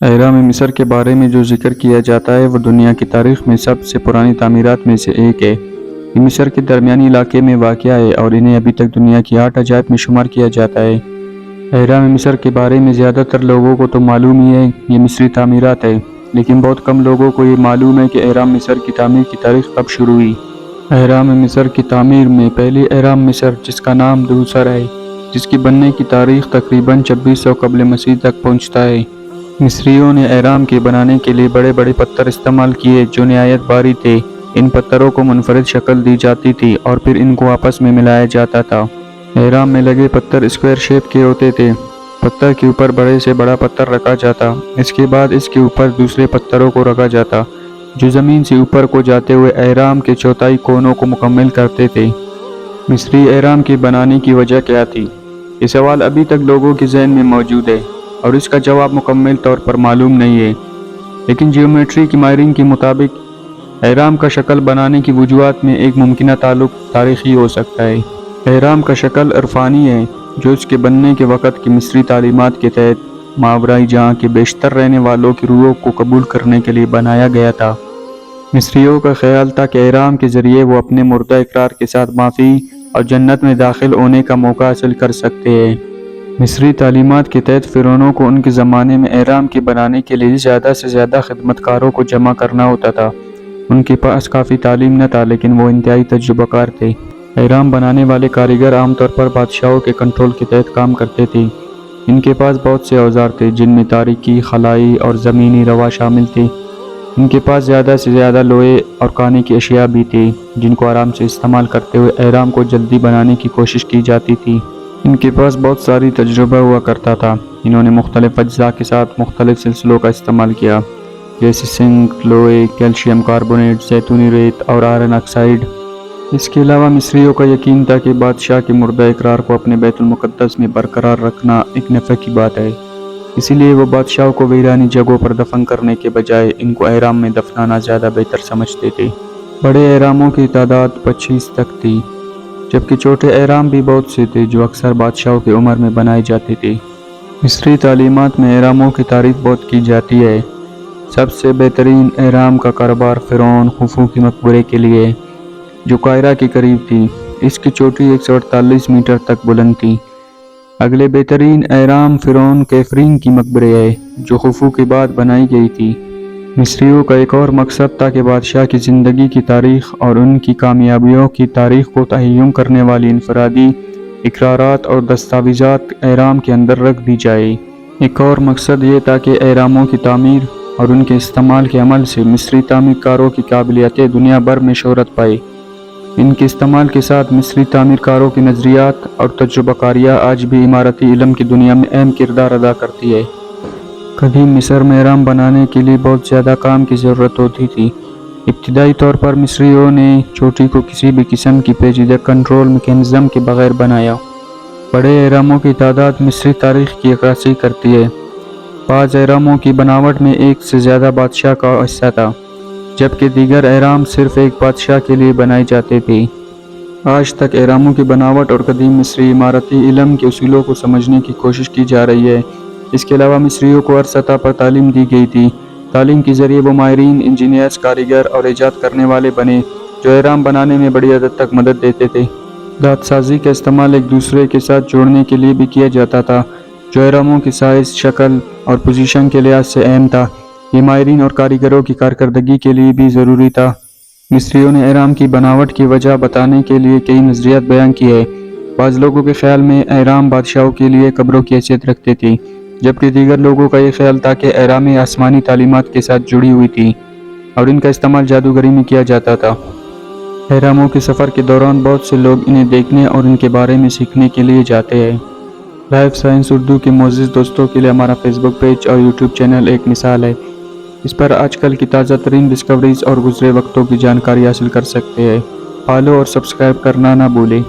اہرام مصر کے بارے میں جو ذکر کیا جاتا ہے وہ دنیا کی تاریخ میں سب سے پرانی تعمیرات میں سے ایک ہے۔ یہ مصر کے درمیانی علاقے میں واقع ہے اور انہیں ابھی تک دنیا کی 8 عجائب میں شمار کیا جاتا ہے۔ اہرام مصر کے بارے میں زیادہ تر لوگوں کو تو معلوم ہی ہے یہ مصری تعمیرات ہے، لیکن بہت کم لوگوں کو یہ معلوم ہے کہ اہرام مصر کی تعمیر کی تاریخ کب شروع ہوئی۔ اہرام مصر کی تعمیر میں پہلی اہرام مصر، جس کا نام دوسر ہے، جس کی بننے کی تاریخ تقریباً 2600 قبل مسیح تک پہنچتا ہے۔ مصریوں نے اہرام کے بنانے کے لیے بڑے بڑے پتھر استعمال کیے جو نہایت بھاری تھے۔ ان پتھروں کو منفرد شکل دی جاتی تھی اور پھر ان کو آپس میں ملایا جاتا تھا۔ اہرام میں لگے پتھر اسکوائر شیپ کے ہوتے تھے۔ پتھر کے اوپر بڑے سے بڑا پتھر رکھا جاتا، اس کے بعد اس کے اوپر دوسرے پتھروں کو رکھا جاتا جو زمین سے اوپر کو جاتے ہوئے اہرام کے چوتھائی کونوں کو مکمل کرتے تھے۔ مصری اہرام کے بنانے کی وجہ کیا تھی؟ یہ سوال ابھی تک لوگوں کے ذہن میں موجود ہے اور اس کا جواب مکمل طور پر معلوم نہیں ہے، لیکن جیومیٹری کے ماہرین کے مطابق اہرام کا شکل بنانے کی وجوہات میں ایک ممکنہ تعلق تاریخی ہو سکتا ہے۔ اہرام کا شکل عرفانی ہے جو اس کے بننے کے وقت کی مصری تعلیمات کے تحت ماورائے جہاں کے بیشتر رہنے والوں کی روحوں کو قبول کرنے کے لیے بنایا گیا تھا۔ مصریوں کا خیال تھا کہ اہرام کے ذریعے وہ اپنے مردہ اقرار کے ساتھ معافی اور جنت میں داخل ہونے کا موقع حاصل کر سکتے ہیں۔ مصری تعلیمات کے تحت فرعونوں کو ان کے زمانے میں اہرام کے بنانے کے لیے زیادہ سے زیادہ خدمتکاروں کو جمع کرنا ہوتا تھا۔ ان کے پاس کافی تعلیم نہ تھا، لیکن وہ انتہائی تجربہ کار تھے۔ اہرام بنانے والے کاریگر عام طور پر بادشاہوں کے کنٹرول کے تحت کام کرتے تھے۔ ان کے پاس بہت سے اوزار تھے جن میں تاریکی، خلائی اور زمینی روا شامل تھے۔ ان کے پاس زیادہ سے زیادہ لوہے اور کانے کی اشیاء بھی تھی جن کو آرام سے استعمال کرتے ہوئے اہرام کو جلدی بنانے کی کوشش کی جاتی تھی۔ ان کے پاس بہت ساری تجربہ ہوا کرتا تھا۔ انہوں نے مختلف اجزاء کے ساتھ مختلف سلسلوں کا استعمال کیا، جیسے سنک، لوہے، کیلشیم کاربونیٹ، زیتونی ریت اور آئرن آکسائڈ۔ اس کے علاوہ مصریوں کا یقین تھا کہ بادشاہ کے مردہ اقرار کو اپنے بیت المقدس میں برقرار رکھنا ایک نفع کی بات ہے، اسی لیے وہ بادشاہوں کو ویرانی جگہوں پر دفن کرنے کے بجائے ان کو اہرام میں دفنانا زیادہ بہتر سمجھتے تھے۔ بڑے اہراموں کی تعداد 25 تک تھی، جبکہ چھوٹے اہرام بھی بہت سے تھے جو اکثر بادشاہوں کی عمر میں بنائے جاتے تھے۔ مصری تعلیمات میں اہراموں کی تعریف بہت کی جاتی ہے۔ سب سے بہترین اہرام کا کاروبار فرعون خوفو کے مقبرے کے لیے، جو قاہرہ کے قریب تھی۔ اس کی چوٹی 148 میٹر تک بلند تھی۔ اگلے بہترین اہرام فرعون کیفرین کی مقبرے ہے جو خوفو کے بعد بنائی گئی تھی۔ مصریوں کا ایک اور مقصد تھا کہ بادشاہ کی زندگی کی تاریخ اور ان کی کامیابیوں کی تاریخ کو تہیم کرنے والی انفرادی اقرارات اور دستاویزات اہرام کے اندر رکھ دی جائے۔ ایک اور مقصد یہ تھا کہ اہراموں کی تعمیر اور ان کے استعمال کے عمل سے مصری تعمیر کاروں کی قابلیتیں دنیا بھر میں شہرت پائے۔ ان کے استعمال کے ساتھ مصری تعمیر کاروں کی نظریات اور تجربہ کاریاں آج بھی عمارتی علم کی دنیا میں اہم کردار ادا کرتی ہے۔ قدیم مصر میں اہرام بنانے کے لیے بہت زیادہ کام کی ضرورت ہوتی تھی۔ ابتدائی طور پر مصریوں نے چوٹی کو کسی بھی قسم کی پیچیدہ کنٹرول میکینزم کے بغیر بنایا۔ بڑے اہراموں کی تعداد مصری تاریخ کی عکاسی کرتی ہے۔ بعض اہراموں کی بناوٹ میں ایک سے زیادہ بادشاہ کا حصہ تھا، جبکہ دیگر اہرام صرف ایک بادشاہ کے لیے بنائے جاتے تھے۔ آج تک اہراموں کی بناوٹ اور قدیم مصری عمارتی علم کے اصولوں کو سمجھنے کی کوشش کی جا رہی ہے۔ اس کے علاوہ مصریوں کو ہر سطح پر تعلیم دی گئی تھی۔ تعلیم کے ذریعے وہ ماہرین، انجینئرز، کاریگر اور ایجاد کرنے والے بنے جو اہرام بنانے میں بڑی حد تک مدد دیتے تھے۔ دھات سازی کا استعمال ایک دوسرے کے ساتھ جوڑنے کے لیے بھی کیا جاتا تھا، جو اہراموں کی سائز، شکل اور پوزیشن کے لحاظ سے اہم تھا۔ یہ ماہرین اور کاریگروں کی کارکردگی کے لیے بھی ضروری تھا۔ مصریوں نے اہرام کی بناوٹ کی وجہ بتانے کے لیے کئی نظریات بیان کیے ہیں۔ بعض لوگوں کے خیال میں اہرام بادشاہوں کے لیے قبروں کی حیثیت رکھتے تھے، جبکہ دیگر لوگوں کا یہ خیال تھا کہ اہرامیں آسمانی تعلیمات کے ساتھ جڑی ہوئی تھیں اور ان کا استعمال جادوگری میں کیا جاتا تھا۔ اہراموں کے سفر کے دوران بہت سے لوگ انہیں دیکھنے اور ان کے بارے میں سیکھنے کے لیے جاتے ہیں۔ لائف سائنس اردو کے معزز دوستوں کے لیے ہمارا فیس بک پیج اور یوٹیوب چینل ایک مثال ہے۔ اس پر آج کل کی تازہ ترین ڈسکوریز اور گزرے وقتوں کی جانکاری حاصل کر سکتے ہیں۔ فالو اور سبسکرائب کرنا نہ بھولیں۔